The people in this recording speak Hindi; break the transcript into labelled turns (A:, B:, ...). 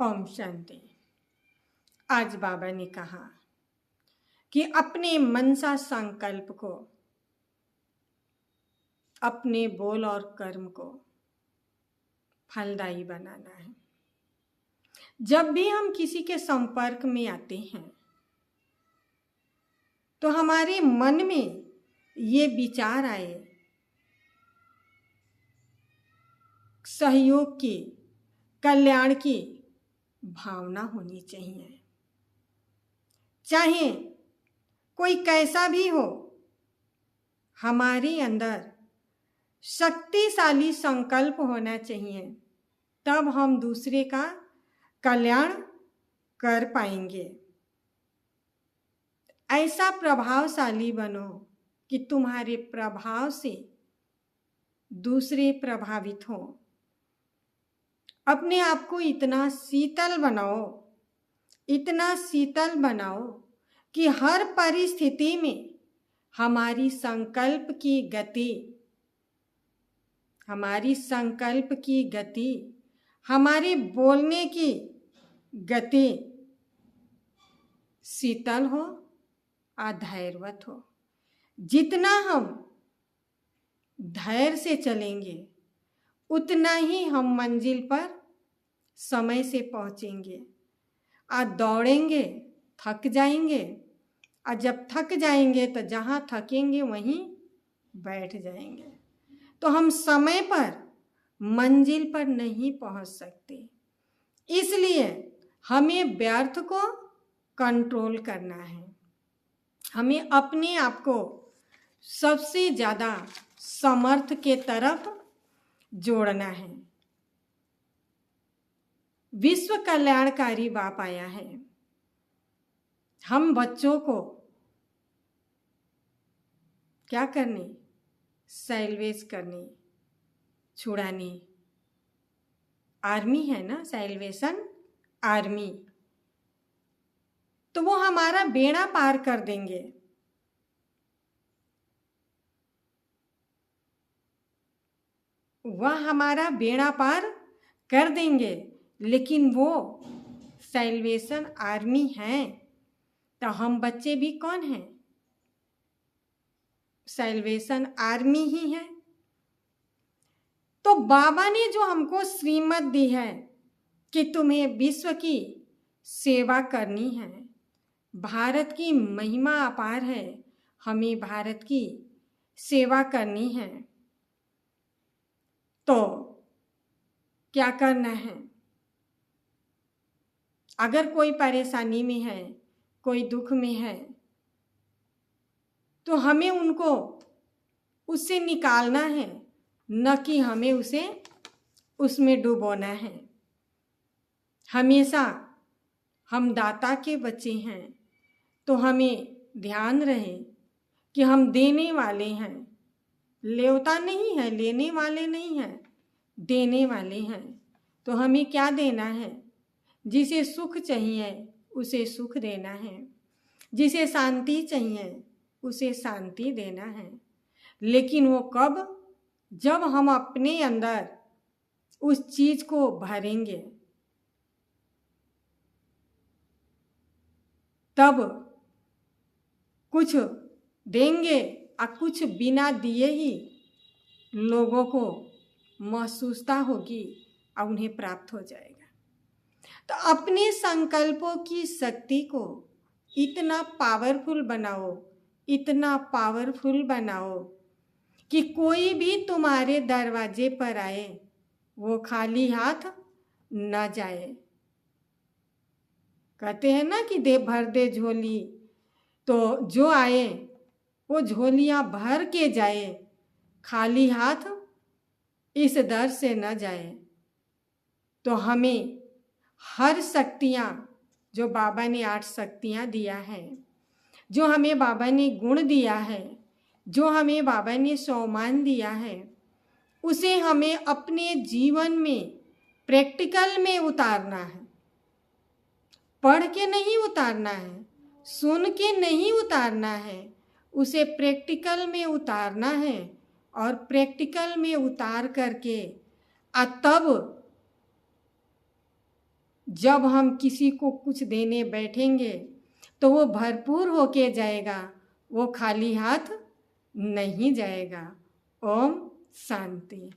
A: ओम शांति। आज बाबा ने कहा कि अपने मनसा संकल्प को, अपने बोल और कर्म को फलदायी बनाना है। जब भी हम किसी के संपर्क में आते हैं तो हमारे मन में ये विचार आए, सहयोग की, कल्याण की भावना होनी चाहिए। चाहे कोई कैसा भी हो, हमारे अंदर शक्तिशाली संकल्प होना चाहिए, तब हम दूसरे का कल्याण कर पाएंगे। ऐसा प्रभावशाली बनो कि तुम्हारे प्रभाव से दूसरे प्रभावित हो। अपने आप को इतना शीतल बनाओ, इतना शीतल बनाओ कि हर परिस्थिति में हमारी संकल्प की गति, हमारे बोलने की गति शीतल हो, धैर्यवत हो। जितना हम धैर्य से चलेंगे उतना ही हम मंजिल पर समय से पहुंचेंगे। दौड़ेंगे, थक जाएंगे, और जब थक जाएंगे तो जहाँ थकेंगे वहीं बैठ जाएंगे, तो हम समय पर मंजिल पर नहीं पहुंच सकते। इसलिए हमें व्यर्थ को कंट्रोल करना है। हमें अपने आप को सबसे ज़्यादा समर्थ के तरफ जोड़ना है। विश्व कल्याणकारी बाप आया है। हम बच्चों को क्या करने? सैल्वेज करने, छुड़ाने। आर्मी है ना, सैल्वेशन आर्मी, तो वो हमारा बेड़ा पार कर देंगे। वह हमारा बेड़ा पार कर देंगे, लेकिन वो सैल्वेशन आर्मी हैं, तो हम बच्चे भी कौन हैं? सैल्वेशन आर्मी ही है। तो बाबा ने जो हमको श्रीमत दी है कि तुम्हें विश्व की सेवा करनी है, भारत की महिमा अपार है, हमें भारत की सेवा करनी है, तो क्या करना है? अगर कोई परेशानी में है, कोई दुख में है, तो हमें उनको उससे निकालना है, न कि हमें उसे उसमें डुबोना है। हमेशा हम दाता के बच्चे हैं, तो हमें ध्यान रहे कि हम देने वाले हैं, लेवता नहीं है, लेने वाले नहीं हैं, देने वाले हैं। तो हमें क्या देना है? जिसे सुख चाहिए उसे सुख देना है, जिसे शांति चाहिए उसे शांति देना है। लेकिन वो कब? जब हम अपने अंदर उस चीज को भरेंगे, तब कुछ देंगे और कुछ बिना दिए ही लोगों को महसूसता होगी और उन्हें प्राप्त हो जाएगा। तो अपने संकल्पों की शक्ति को इतना पावरफुल बनाओ, इतना पावरफुल बनाओ कि कोई भी तुम्हारे दरवाजे पर आए वो खाली हाथ न जाए। कहते हैं ना कि दे भर दे झोली, तो जो आए वो झोलियां भर के जाए, खाली हाथ इस दर से न जाए। तो हमें हर शक्तियाँ, जो बाबा ने 8 शक्तियाँ दिया है, जो हमें बाबा ने गुण दिया है, जो हमें बाबा ने सम्मान दिया है, उसे हमें अपने जीवन में प्रैक्टिकल में उतारना है। पढ़ के नहीं उतारना है, सुन के नहीं उतारना है, उसे प्रैक्टिकल में उतारना है। और प्रैक्टिकल में उतार करके तब जब हम किसी को कुछ देने बैठेंगे तो वो भरपूर होके जाएगा, वो खाली हाथ नहीं जाएगा। ओम शांति।